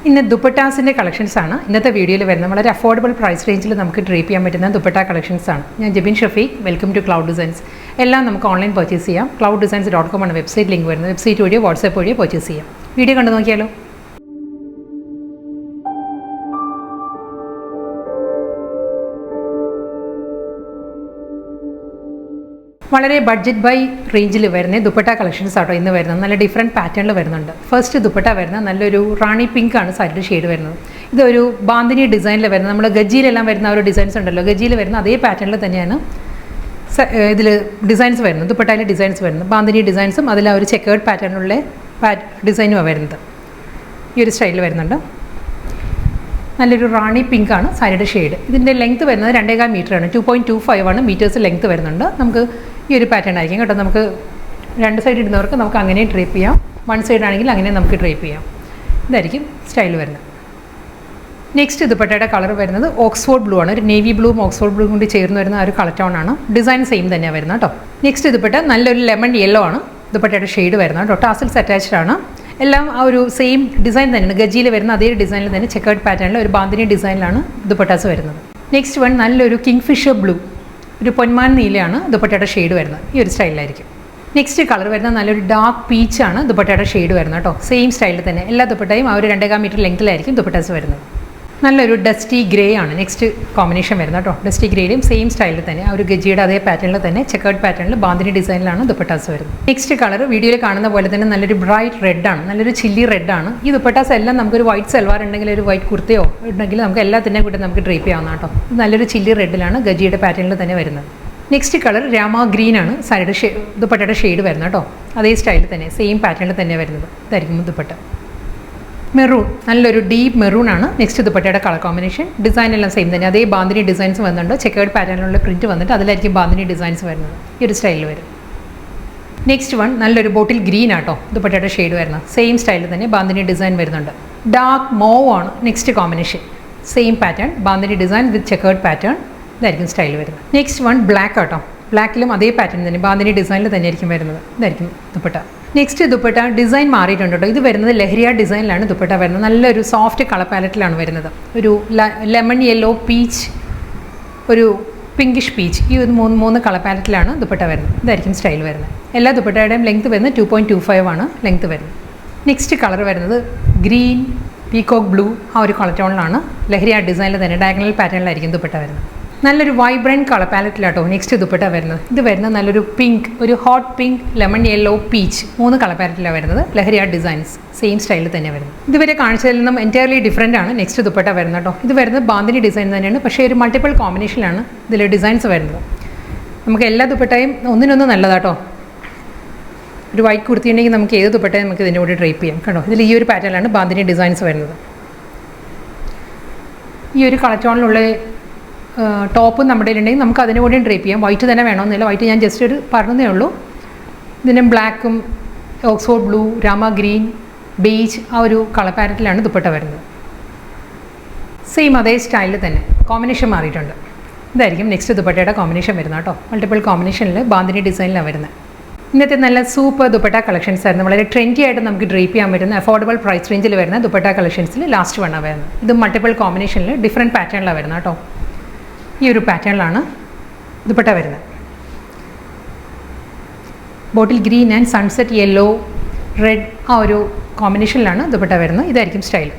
ഇന്ന് ദുപ്പട്ടാസിൻ്റെ കളക്ഷൻസാണ് ഇന്നത്തെ വീഡിയോയിൽ വരുന്നത്. വളരെ അഫോർഡബിൾ പ്രൈസ് റേഞ്ചിൽ നമുക്ക് ഡ്രേപ്പ് ചെയ്യാൻ പറ്റുന്ന ദുപ്പട്ട കളക്ഷൻസാണ്. ഞാൻ Jebin Shafeeq, welcome to cloud designs. എല്ലാം നമുക്ക് ഓൺലൈൻ പർച്ചേസ് ചെയ്യാം. clouddesigns.com ആണ് വെബ്സൈറ്റ് ലിങ്ക് വരുന്നത്. വെബ്സൈറ്റ് വഴിയോ വാട്സാപ്പ് വഴിയോ പർച്ചേസ് ചെയ്യാം. വീഡിയോ കണ്ടു നോക്കിയാലോ. വളരെ ബഡ്ജറ്റ് ബൈ റേഞ്ചിൽ വരുന്ന ദുപ്പട്ട കളക്ഷൻസ് ആട്ടോ ഇന്ന് വരുന്നത്. നല്ല ഡിഫറെൻറ്റ് പാറ്റേണിൽ വരുന്നുണ്ട്. ഫസ്റ്റ് ദുപ്പട്ട വരുന്നത് നല്ലൊരു റാണി പിങ്ക് ആണ് സൈഡിൽ ഷെയ്ഡ് വരുന്നത്. ഇതൊരു ബാന്തിനി ഡിസൈനിൽ വരുന്നത്. നമ്മൾ ഗജിയിലെല്ലാം വരുന്ന ഒരു ഡിസൈൻസ് ഉണ്ടല്ലോ, ഗജിയിൽ വരുന്ന അതേ പാറ്റേണിൽ തന്നെയാണ് ഇതിൽ ഡിസൈൻസ് വരുന്നത്. ദുപ്പട്ടയിൽ ഡിസൈൻസ് വരുന്നത് ബാന്തിനി ഡിസൈൻസും അതിൽ ഒരു ചെക്കേർഡ് പാറ്റേണിലുള്ള ഡിസൈനുമാണ് വരുന്നത്. ഈ ഒരു സ്റ്റൈലിൽ വരുന്നുണ്ട്. നല്ലൊരു റാണി പിങ്ക് ആണ് സൈഡ് ഷെയ്ഡ്. ഇതിൻ്റെ ലെങ്ത്ത് വരുന്നത് 2.25 മീറ്ററാണ്. 2.25 ആണ് മീറ്റേഴ്സ് ലെങ്ത്ത് വരുന്നുണ്ട്. നമുക്ക് ഈ ഒരു പാറ്റേൺ ആയിരിക്കും കേട്ടോ. നമുക്ക് രണ്ട് സൈഡ് ഇടുന്നവർക്ക് നമുക്ക് അങ്ങനെ ഡ്രേപ്പ് ചെയ്യാം. വൺ സൈഡ് ആണെങ്കിൽ അങ്ങനെ നമുക്ക് ഡ്രേപ്പ് ചെയ്യാം. ഇതായിരിക്കും സ്റ്റൈൽ വരുന്നത്. നെക്സ്റ്റ് ദുപ്പട്ടയുടെ കളർ വരുന്നത് ഓക്സ്ഫോർഡ് ബ്ലൂ ആണ്. ഒരു നേവി ബ്ലൂവും ഓക്സ്ഫോർഡ് ബ്ലൂ കൊണ്ട് ചേർന്ന് വരുന്ന ഒരു കളർ ടോൺ ആണ്. ഡിസൈൻ സെയിം തന്നെയാണ് വരുന്നത് കേട്ടോ. നെക്സ്റ്റ് ദുപ്പട്ട നല്ലൊരു ലെമൺ യെല്ലോ ആണ് ദുപ്പട്ടയുടെ ഷെയ്ഡ് വരുന്നത് കേട്ടോ. ടാസിൽസ് അറ്റാച്ച്ഡ് ആണ്. എല്ലാം ആ ഒരു സെയിം ഡിസൈൻ തന്നെയാണ്. ഗജിയിൽ വരുന്ന അതേ ഡിസൈനിൽ തന്നെ ചെക്കേർഡ് പാറ്റേണിൽ ഒരു ബാന്തിനി ഡിസൈനിലാണ് ദുപ്പട്ടാസ് വരുന്നത്. നെക്സ്റ്റ് വൺ നല്ലൊരു കിങ് ഫിഷർ ബ്ലൂ, ഒരു പൊന്മാൻ നീലയാണ് ദുപ്പട്ടയുടെ ഷെയ്ഡ് വരുന്നത്. ഈ ഒരു സ്റ്റൈലിലായിരിക്കും. നെക്സ്റ്റ് കളർ വരുന്നത് നല്ലൊരു ഡാർക്ക് പീച്ചാണ് ദുപ്പട്ടയുടെ ഷെയ്ഡ് വരുന്നത് കേട്ടോ. സെയിം സ്റ്റൈലിൽ തന്നെ എല്ലാ ദുപ്പട്ടയും ആ ഒരു 2.25 മീറ്റർ ലെങ്ത്തിലായിരിക്കും ദുപ്പട്ടാസ് വരുന്നത്. നല്ലൊരു ഡസ്റ്റി ഗ്രേ ആണ് നെക്സ്റ്റ് കോമ്പിനേഷൻ വരുന്നത് കേട്ടോ. ഡസ്റ്റി ഗ്രേയിലും സെയിം സ്റ്റൈലിൽ തന്നെ ആ ഒരു ഗജിയുടെ അതേ പാറ്റേണിൽ തന്നെ ചെക്കേർഡ് പാറ്റേണിൽ ബാന്തിനി ഡിസൈനിലാണ് ദുപ്പട്ടാസ് വരുന്നത്. നെക്സ്റ്റ് കളർ വീഡിയോയിൽ കാണുന്ന പോലെ തന്നെ നല്ലൊരു ബ്രൈറ്റ് റെഡ് ആണ്. നല്ലൊരു ചില്ലി റെഡ് ആണ്. ഈ ദുപ്പട്ടാസ് എല്ലാം നമുക്കൊരു വൈറ്റ് സൽവാർ ഉണ്ടെങ്കിൽ ഒരു വൈറ്റ് കുർത്തയോ ഉണ്ടെങ്കിൽ നമുക്ക് എല്ലാത്തിൻ്റെ കൂടെ നമുക്ക് ഡ്രേപ്പ് ചെയ്യാവുന്ന കേട്ടോ. നല്ലൊരു ചില്ലി റെഡിലാണ് ഗജിയുടെ പാറ്റേണിൽ തന്നെ വരുന്നത്. നെക്സ്റ്റ് കളർ രാമ ഗ്രീൻ ആണ് സൈഡ് ദുപ്പട്ടയുടെ ഷെയ്ഡ് വരുന്നത് കേട്ടോ. അതേ സ്റ്റൈലിൽ തന്നെ സെയിം പാറ്റേണിൽ തന്നെ വരുന്നത്. ഇതായിരിക്കും ദുപ്പട്ട. മെറൂൺ, നല്ലൊരു ഡീപ്പ് മെറൂൺ ആണ് നെക്സ്റ്റ് ദുപ്പട്ടയുടെ കളർ കോമ്പിനേഷൻ. ഡിസൈൻ എല്ലാം സെയിം തന്നെ. അതേ ബാന്തിനി ഡിസൈൻസ് വന്നിട്ടുണ്ട്. ചെക്കേർഡ് പാറ്റേണിലുള്ള പ്രിൻറ്റ് വന്നിട്ട് അതിലായിരിക്കും ബാന്തിനി ഡിസൈൻസ് വരുന്നത്. ഈ ഒരു സ്റ്റൈലിൽ വരും. നെക്സ്റ്റ് വൺ നല്ലൊരു ബോട്ടിൽ ഗ്രീൻ ആട്ടോ ദുപ്പട്ടയുടെ ഷെയ്ഡ് വരുന്നത്. സെയിം സ്റ്റൈലിൽ തന്നെ ബാന്തിനി ഡിസൈൻ വരുന്നുണ്ട്. ഡാർക്ക് മോവ് ആണ് next combination. Same pattern bandhani design വിത്ത് ചെക്കേർഡ് പാറ്റേൺ. ഇതായിരിക്കും സ്റ്റൈൽ വരുന്നത്. നെക്സ്റ്റ് വൺ ബ്ലാക്ക് ആട്ടോ. ബ്ലാക്കിലും അതേ പാറ്റേൺ തന്നെ ബാന്തിനി ഡിസൈനിൽ തന്നെ ആയിരിക്കും വരുന്നത്. ഇതായിരിക്കും ദുപ്പട്ട. നെക്സ്റ്റ് ദുപ്പട്ട ഡിസൈൻ മാറിയിട്ടുണ്ട് കേട്ടോ. ഇത് വരുന്നത് ലഹരിയ ഡിസൈനിലാണ് ദുപ്പട്ട വരുന്നത്. നല്ലൊരു സോഫ്റ്റ് കളർ പാലറ്റിലാണ് വരുന്നത്. ഒരു ലെമൺ യെല്ലോ, പീച്ച്, ഒരു പിങ്കിഷ് പീച്ച്, ഈ ഒരു മൂന്ന് കളർ പാലറ്റിലാണ് ദുപ്പട്ട വരുന്നത്. ഇതായിരിക്കും സ്റ്റൈൽ വരുന്നത്. എല്ലാ ദുപ്പട്ടയുടെയും ലെങ്ത്ത് വരുന്നത് 2.25 ആണ് ലെങ്ത്ത് വരുന്നത്. നെക്സ്റ്റ് കളർ വരുന്നത് ഗ്രീൻ പീകോക്ക് ബ്ലൂ, ആ ഒരു കളർ ടോണിലാണ് ലഹരിയ ഡിസൈനിൽ തന്നെ ഡയഗണൽ പാറ്റേണിലായിരിക്കും ദുപ്പട്ട വരുന്നത്. നല്ലൊരു വൈബ്രൻറ്റ് കളർ പാലറ്റിലാട്ടോ നെക്സ്റ്റ് ദുപ്പട്ട വരുന്നത്. ഇത് വരുന്നത് നല്ലൊരു പിങ്ക്, ഒരു hot pink, lemon yellow, peach, 3 colour പാലറ്റിലാണ് വരുന്നത്. ലഹരിയ ഡിസൈൻസ് സെയിം സ്റ്റൈലിൽ തന്നെ വരുന്നത്. ഇതുവരെ കാണിച്ചതിൽ നിന്നും എൻറ്റയർലി ഡിഫറെൻ്റ് ആണ് നെക്സ്റ്റ് ദുപ്പട്ട വരുന്നത് കേട്ടോ. ഇത് വരുന്നത് ബാന്തിനി ഡിസൈൻ തന്നെയാണ്, പക്ഷേ ഒരു മൾട്ടിപ്പിൾ കോമ്പിനേഷനിലാണ് ഇതിൽ ഡിസൈൻസ് വരുന്നത്. നമുക്ക് എല്ലാ ദുപ്പട്ടയും ഒന്നിനൊന്ന് നല്ലതാട്ടോ. ഒരു വൈറ്റ് കുർത്തി ഉണ്ടെങ്കിൽ നമുക്ക് ഏത് ദുപ്പട്ടയും നമുക്ക് ഇതിൻ്റെ കൂടെ ഡ്രേപ്പ് ചെയ്യാം കേട്ടോ. ഇതിൽ ഈ ഒരു പാറ്റേണിലാണ് ബാന്തിനി ഡിസൈൻസ് വരുന്നത്. ഈ ഒരു കളർ ടോണിലുള്ള ടോപ്പ് നമ്മുടെ ഉണ്ടെങ്കിൽ നമുക്ക് അതിന് കൂടെയും ഡ്രേപ്പ് ചെയ്യാം. വൈറ്റ് തന്നെ വേണമെന്നില്ല. വൈറ്റ് ഞാൻ ജസ്റ്റ് ഒരു പറഞ്ഞതേ ഉള്ളൂ. ഇതിനും ബ്ലാക്കും Oxford blue, Rama green, beach, ആ ഒരു കളർ പാലറ്റിലാണ് ദുപ്പട്ട വരുന്നത്. സെയിം അതേ സ്റ്റൈലിൽ തന്നെ കോമ്പിനേഷൻ മാറിയിട്ടുണ്ട്. ഇതായിരിക്കും നെക്സ്റ്റ് ദുപ്പട്ടയുടെ കോമ്പിനേഷൻ വരുന്നത് കേട്ടോ. മൾട്ടിപ്പിൾ കോമ്പിനേഷനിൽ ബാന്തിനി ഡിസൈനിലാണ് വരുന്നത്. ഇന്നത്തെ നല്ല സൂപ്പർ ദുപ്പട്ട കളക്ഷൻസ് ആയിരുന്നു. വളരെ ട്രെൻഡി ആയിട്ട് നമുക്ക് ഡ്രേപ്പ് ചെയ്യാൻ പറ്റുന്ന അഫോർഡബിൾ പ്രൈസ് റേഞ്ചിൽ വരുന്ന ദുപ്പട്ട കളക്ഷൻസിൽ ലാസ്റ്റ് വണ്ണാണ് വരുന്നത്. ഇത് മൾട്ടിപ്പിൾ കോമ്പിനേഷനിൽ ഡിഫറെൻറ്റ് പാറ്റേണിലാണ് വരുന്നത് കേട്ടോ. ഈ ഒരു പാറ്റേണിലാണ് ദുപ്പട്ട വരുന്നത്. Bottle green and sunset yellow, red, ആ ഒരു കോമ്പിനേഷനിലാണ് ദുപ്പട്ട വരുന്നത്. ഇതായിരിക്കും സ്റ്റൈൽ.